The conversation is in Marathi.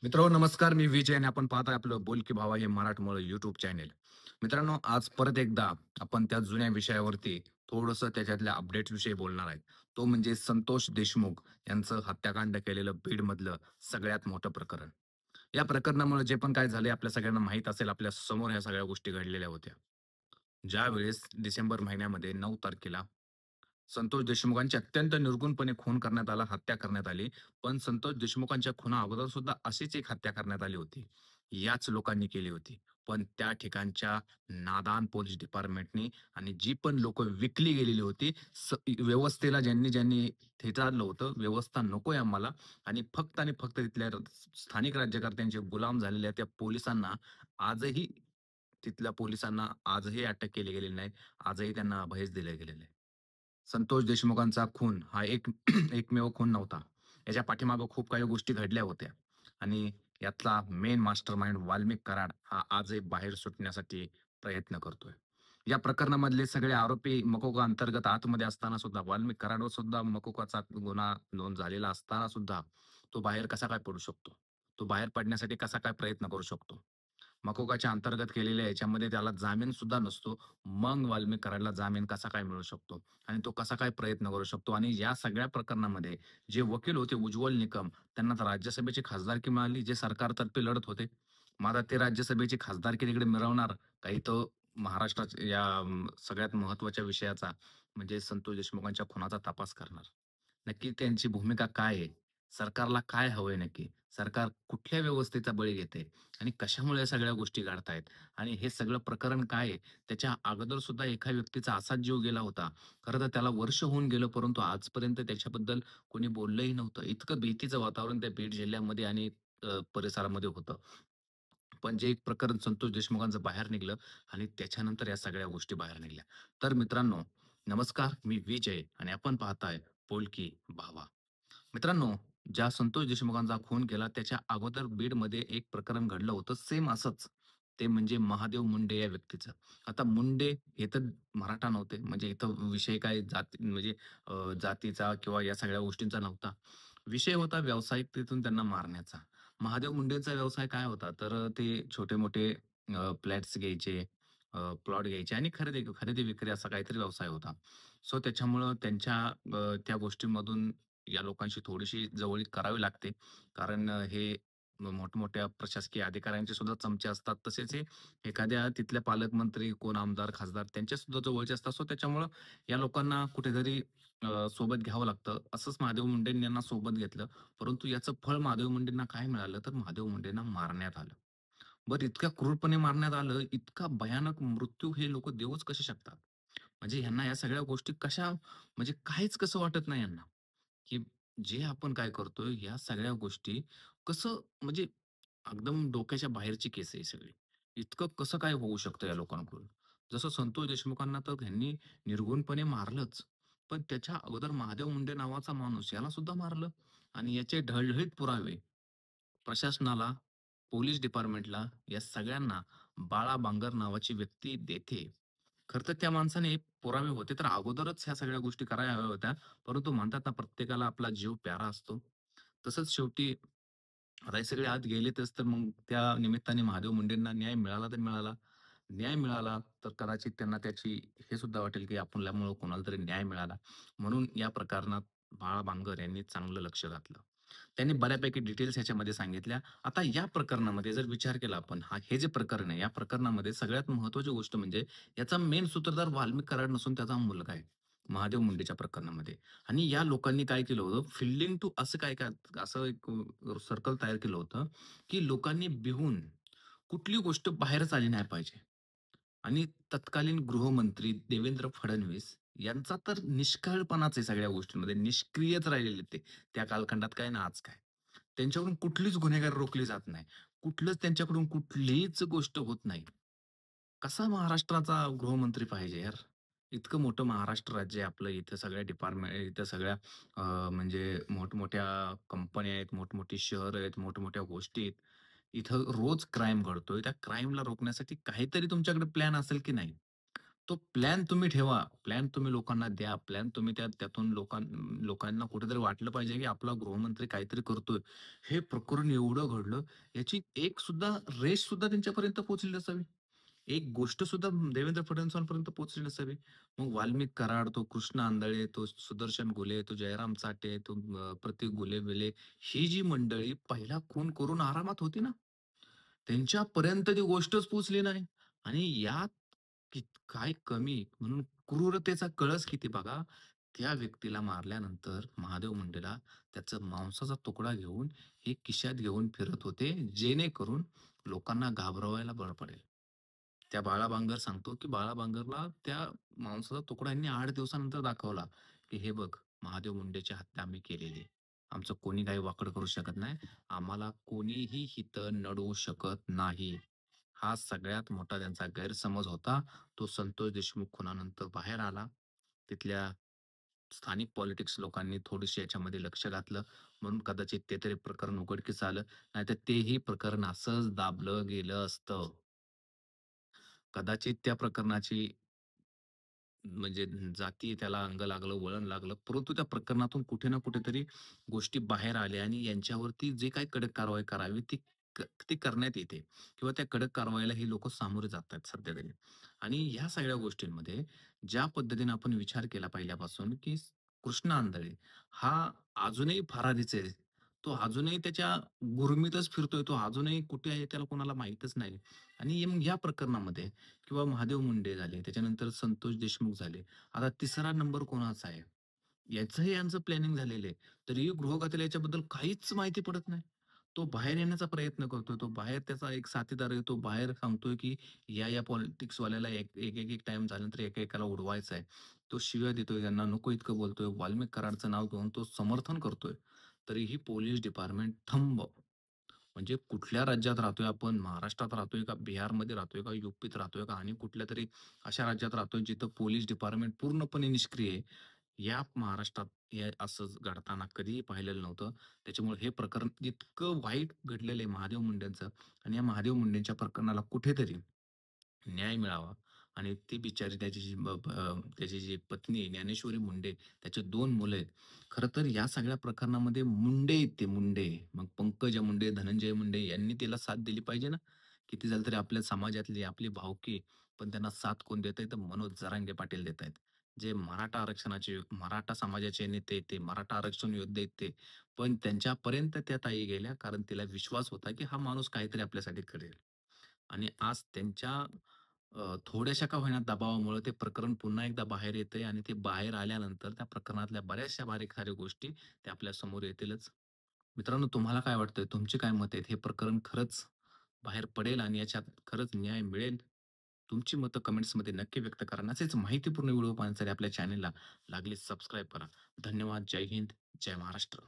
मित्रांनो नमस्कार. मी विजय आणि आपण पाहताय आपलं बोल की भावा हे मराठमोळं YouTube चॅनेल. मित्रांनो आज परत एकदा आपण त्या जुन्या विषयावरती थोडंसं त्याच्यातल्या अपडेट्सविषयी बोलणार आहे. तो म्हणजे संतोष देशमुख यांचं हत्याकांड केलेलं बीडमधलं सगळ्यात मोठं प्रकरण. या प्रकरणामुळे जे पण काय झाले आपल्या सगळ्यांना माहीत असेल आपल्या समोर ह्या सगळ्या गोष्टी घडलेल्या होत्या. ज्यावेळेस डिसेंबर महिन्यामध्ये 9 तारखेला संतोष देशमुखांची अत्यंत निर्घृणपणे खून करण्यात आला, हत्या करण्यात आली. पण संतोष देशमुखांच्या खुना अगोदर सुद्धा अशीच एक हत्या करण्यात आली होती. याच लोकांनी केली होती. पण त्या ठिकाणच्या नादान पोलीस डिपार्टमेंटनी आणि जी पण लोकं विकली गेलेली होती, व्यवस्थेला ज्यांनी ज्यांनी थिटारलं होतं, व्यवस्था नकोय आम्हाला आणि फक्त तिथल्या स्थानिक राज्यकर्त्यांचे गुलाम झालेल्या त्या पोलिसांना आजही तिथल्या पोलिसांना आजही अटक केली गेलेली नाही. आजही त्यांना अभयच दिलं गेलेलं आहे. संतोष देशमुखांचा खून हा एक एकमेव खून नव्हता. याच्या पाठीमागे खूप काही गोष्टी घडल्या होत्या आणि यातला मेन मास्टरमाइंड वाल्मिक कराड हा आजही बाहेर सुटण्यासाठी प्रयत्न करतोय. या प्रकरणामधले सगळे आरोपी मकोका अंतर्गत आतमध्ये असताना सुद्धा वाल्मिक कराडवर सुद्धा मकोकाचा गुन्हा नोंद झालेला असताना सुद्धा तो बाहेर कसा काय पडू शकतो? तो बाहेर पडण्यासाठी कसा काय प्रयत्न करू शकतो? मकोकाच्या अंतर्गत केलेल्या याच्यामध्ये त्याला जामीन सुद्धा नसतो. मग वाल्मिक कराडला जामीन कसा काय मिळू शकतो? आणि तो कसा काय प्रयत्न करू शकतो? आणि या सगळ्या प्रकरणामध्ये जे वकील होते उज्ज्वल निकम, त्यांना तर राज्यसभेची खासदारकी मिळाली, जे सरकारतर्फे लढत होते. मग आता ते राज्यसभेची खासदारकी तिकडे मिळवणार, काही तो महाराष्ट्राच्या या सगळ्यात महत्त्वाच्या विषयाचा म्हणजे संतोष देशमुखांच्या खुनाचा तपास करणार. नक्की त्यांची भूमिका काय आहे? सरकारला काय हवंय नक्की? सरकार कुठल्या व्यवस्थेचा बळी घेते आणि कशामुळे या सगळ्या गोष्टी घडतायत? आणि हे सगळं प्रकरण काय आहे? त्याच्या अगोदर सुद्धा एका व्यक्तीचा असाच जीव गेला होता. खरं तर त्याला वर्ष होऊन गेलं, परंतु आजपर्यंत त्याच्याबद्दल कोणी बोललंही नव्हतं. इतकं भीतीचं वातावरण त्या बीड जिल्ह्यामध्ये आणि परिसरामध्ये होतं. पण जे एक प्रकरण संतोष देशमुखांचं बाहेर निघालं आणि त्याच्यानंतर या सगळ्या गोष्टी बाहेर निघाल्या. तर मित्रांनो, नमस्कार. मी विजय आणि आपण पाहताय बोलकी भावा. मित्रांनो, ज्या संतोष देशमुखांचा खून केला त्याच्या अगोदर बीडमध्ये एक प्रकरण घडलं होतं सेम असंच. ते म्हणजे महादेव मुंडे या व्यक्तीचं. आता मुंडे हे तर मराठा नव्हते. म्हणजे इथं विषय काय म्हणजे जातीचा किंवा या सगळ्या गोष्टींचा नव्हता. विषय होता व्यावसायिकतेतून त्यांना मारण्याचा. महादेव मुंडेंचा व्यवसाय काय होता? तर ते छोटे-मोठे फ्लॅट्स घ्यायचे, प्लॉट घ्यायचे आणि खरेदी-विक्री असा काहीतरी व्यवसाय होता. सो त्याच्यामुळं त्या गोष्टींमधून या लोकांशी थोडीशी जवळीक करावी लागते. कारण हे मोठमोठ्या प्रशासकीय अधिकाऱ्यांचे सुद्धा चमचे असतात. तसेच हे एखाद्या तिथल्या पालकमंत्री, कोण आमदार, खासदार त्यांचे सुद्धा जवळचे असतात. सो त्याच्यामुळं या लोकांना कुठेतरी सोबत घ्यावं लागतं. असंच महादेव मुंडेंनी यांना सोबत घेतलं. परंतु याचं फळ महादेव मुंडेंना काय मिळालं? तर महादेव मुंडेंना मारण्यात आलं. बरं इतक्या क्रूरपणे मारण्यात आलं, इतका भयानक मृत्यू हे लोकं देऊच कसे शकतात? म्हणजे ह्यांना या सगळ्या गोष्टी कशा म्हणजे काहीच कसं वाटत नाही यांना, की जे आपण काय करतोय या सगळ्या गोष्टी कसं म्हणजे एकदम डोक्याच्या बाहेरची केस आहे ही सगळी. इतकं कसं काय होऊ शकतं या लोकांकडून? जसं संतोष देशमुखांना तर ह्यांनी निर्घृणपणे मारलंच. पण त्याच्या अगोदर महादेव मुंडे नावाचा माणूस याला सुद्धा मारलं आणि याचे ढळढळीत पुरावे प्रशासनाला, पोलीस डिपार्टमेंटला या सगळ्यांना बाळा बांगर नावाची व्यक्ती देते. खरं तर त्या माणसाने पुरावे होते तर अगोदरच ह्या सगळ्या गोष्टी करायला हव्या होत्या. परंतु म्हणतात ना प्रत्येकाला आपला जीव प्यारा असतो. तसंच शेवटी आता हे सगळे आत गेलेतच तर मग त्या निमित्ताने महादेव मुंडेंना न्याय मिळाला तर मिळाला. न्याय मिळाला तर कदाचित त्यांना त्याची हे सुद्धा वाटेल, की आपल्यामुळं कोणाला तरी न्याय मिळाला. म्हणून या प्रकरणात बाळा बांगर यांनी चांगलं लक्ष घातलं. त्यांनी बऱ्यापैकी डिटेल्स ह्याच्यामध्ये सांगितल्या. आता या प्रकरणामध्ये जर विचार केला आपण, हे जे प्रकरण आहे, या प्रकरणामध्ये सगळ्यात महत्त्वाची गोष्ट म्हणजे याचा मेन सूत्रधार वाल्मिक कराड नसून त्याचा मुलगा आहे. महादेव मुंडेच्या प्रकरणामध्ये. आणि या लोकांनी काय केलं होतं, फील्डिंग टू असं काय काय असं एक सर्कल तयार केलं होतं, की लोकांनी भिवून कुठली गोष्ट बाहेरच आली नाही पाहिजे. आणि तत्कालीन गृहमंत्री देवेंद्र फडणवीस यांचा तर निष्काळपणाच आहे सगळ्या गोष्टींमध्ये. निष्क्रियच राहिलेले ते. त्या कालखंडात काय ना आज काय. त्यांच्याकडून कुठलीच गुन्हेगार रोखली जात नाही. कुठलंच त्यांच्याकडून कुठलीच गोष्ट होत नाही. कसा महाराष्ट्राचा गृहमंत्री पाहिजे यार? इतकं मोठं महाराष्ट्र राज्य आहे आपलं. इथं सगळ्या डिपार्टमेंट इथं सगळ्या म्हणजे मोठमोठ्या कंपन्या आहेत, मोठमोठी शहरं आहेत, मोठमोठ्या गोष्टी आहेत. इथं रोज क्राईम घडतोय. त्या क्राईमला रोखण्यासाठी काहीतरी तुमच्याकडे प्लॅन असेल की नाही? तो प्लॅन तुम्ही ठेवा. प्लॅन तुम्ही लोकांना द्या. प्लॅन तुम्ही त्यातून लोकांना कुठेतरी वाटलं पाहिजे, की आपला गृहमंत्री काहीतरी करतोय. हे प्रकरण एवढं घडलं, याची एक सुद्धा रेष सुद्धा त्यांच्यापर्यंत पोहोचली नसावी. एक गोष्ट सुद्धा देवेंद्र फडणवीसांपर्यंत पोहोचली नसावी. मग वाल्मिक कराड, तो कृष्ण आंधळे, तो सुदर्शन घुले, तो जयराम चाटे, तो प्रतीक घुले-बिले ही जी मंडळी पहिला खून करून आरामात होती ना, त्यांच्यापर्यंत ती गोष्टच पोहोचली नाही. आणि यात काय कमी म्हणून क्रूरतेचा कळस किती बघा. त्या व्यक्तीला मारल्यानंतर महादेव मुंडेला त्याचा मांसाचा तुकडा घेऊन हे खिशात घेऊन फिरत होते, जेणेकरून लोकांना घाबरवायला बळ पडेल. त्या बाळा बांगर सांगतो, की बाळा बांगरला त्या मांसाचा तुकडा यांनी 8 दिवसानंतर दाखवला, की "हे बघ, महादेव मुंडेची हत्या आम्ही केलेली आहे. आमचं कोणी काही वाकड करू शकत नाही. आम्हाला कोणीही इथं नडवू शकत नाही." हा सगळ्यात मोठा त्यांचा गैरसमज होता. तो संतोष देशमुख खुनानंतर बाहेर आला. तिथल्या स्थानिक पॉलिटिक्स लोकांनी थोडीशी याच्यामध्ये लक्ष घातलं, म्हणून कदाचित ते तरी प्रकरण उघडकीस आलं. नाहीतर तेही प्रकरण असंच दाबलं गेलं असतं. कदाचित त्या प्रकरणाची म्हणजे जाती त्याला अंग लागलं, वळण लागलं. परंतु त्या प्रकरणातून कुठे ना कुठेतरी गोष्टी बाहेर आल्या आणि यांच्यावरती जे काही कडक कारवाई करावी ती करण्यात येते किंवा त्या कडक कारवाईला ही लोकं सामोरे जात आहेत सध्या तरी. आणि ह्या सगळ्या गोष्टींमध्ये ज्या पद्धतीने आपण विचार केला पहिल्यापासून, की कृष्ण आंधळे हा अजूनही फरारीच आहे. तो अजूनही त्याच्या गुरमीतच फिरतोय. तो अजूनही कुठे आहे त्याला कोणाला माहीतच नाही. आणि मग या प्रकरणामध्ये किंवा महादेव मुंडे झाले, त्याच्यानंतर संतोष देशमुख झाले. आता तिसरा नंबर कोणाचा आहे? याचंही यांचं प्लॅनिंग झालेलं आहे. तरीही गृहखात्याला याच्याबद्दल काहीच माहिती पडत नाही. तो बाहेर येण्याचा प्रयत्न करतोय. तो बाहेर त्याचा एक साथीदार आहे. तो बाहेर सांगतोय, की या पॉलिटिक्सवाल्याला एक टाईम झाल्यानंतर एकेकाला उडवायचा आहे. तो शिव्या देतोय त्यांना, नको इतकं बोलतोय. वाल्मिक कराडचं नाव घेऊन तो समर्थन करतोय. तरीही पोलिस डिपार्टमेंट थंब. म्हणजे कुठल्या राज्यात राहतोय आपण? महाराष्ट्रात राहतोय का? बिहारमध्ये राहतोय का? यूपीत राहतोय का? आणि कुठल्यातरी अशा राज्यात राहतोय जिथं पोलीस डिपार्टमेंट पूर्णपणे निष्क्रिय आहे. या महाराष्ट्रात हे असं घडताना कधीही पाहिलेलं नव्हतं. त्याच्यामुळे हे प्रकरण इतकं वाईट घडलेलं आहे महादेव मुंडेंचं आणि या महादेव मुंडेंच्या प्रकरणाला कुठेतरी न्याय मिळावा आणि ती बिचारी त्याची जी पत्नी आहे ज्ञानेश्वरी मुंडे, त्याचे 2 मुलं आहेत. खरं तर या सगळ्या प्रकरणामध्ये मुंडे आहेत ते मुंडे. मग पंकजा मुंडे, धनंजय मुंडे यांनी तिला साथ दिली पाहिजे ना. किती झालं तरी आपल्या समाजातली आपली भावकी आहे. पण त्यांना साथ कोण देतंय तर मनोज जरांगे पाटील देतायत. जे मराठा समाजाचे नेते ते मराठा आरक्षण योद्धे आहेत ते. पण त्यांच्यापर्यंत त्या ताई गेल्या कारण तिला विश्वास होता, की हा माणूस काहीतरी आपल्यासाठी करेल. आणि आज त्यांच्या थोड्याशा का होईना दबावामुळे ते प्रकरण पुन्हा एकदा बाहेर येतंय आणि ते बाहेर आल्यानंतर त्या प्रकरणातल्या बऱ्याचशा बारीक-सारीक गोष्टी त्या आपल्या समोर येतीलच. मित्रांनो, तुम्हाला काय वाटतंय? तुमची काय मत आहेत? हे प्रकरण खरंच बाहेर पडेल आणि याच्यात खरंच न्याय मिळेल? तुमची मतं कमेंट्समध्ये नक्की व्यक्त करा. आणि असेच माहितीपूर्ण व्हिडिओ पाहण्यासाठी आपल्या चॅनलला लागलीच सबस्क्राईब करा. धन्यवाद. जय हिंद. जय महाराष्ट्र.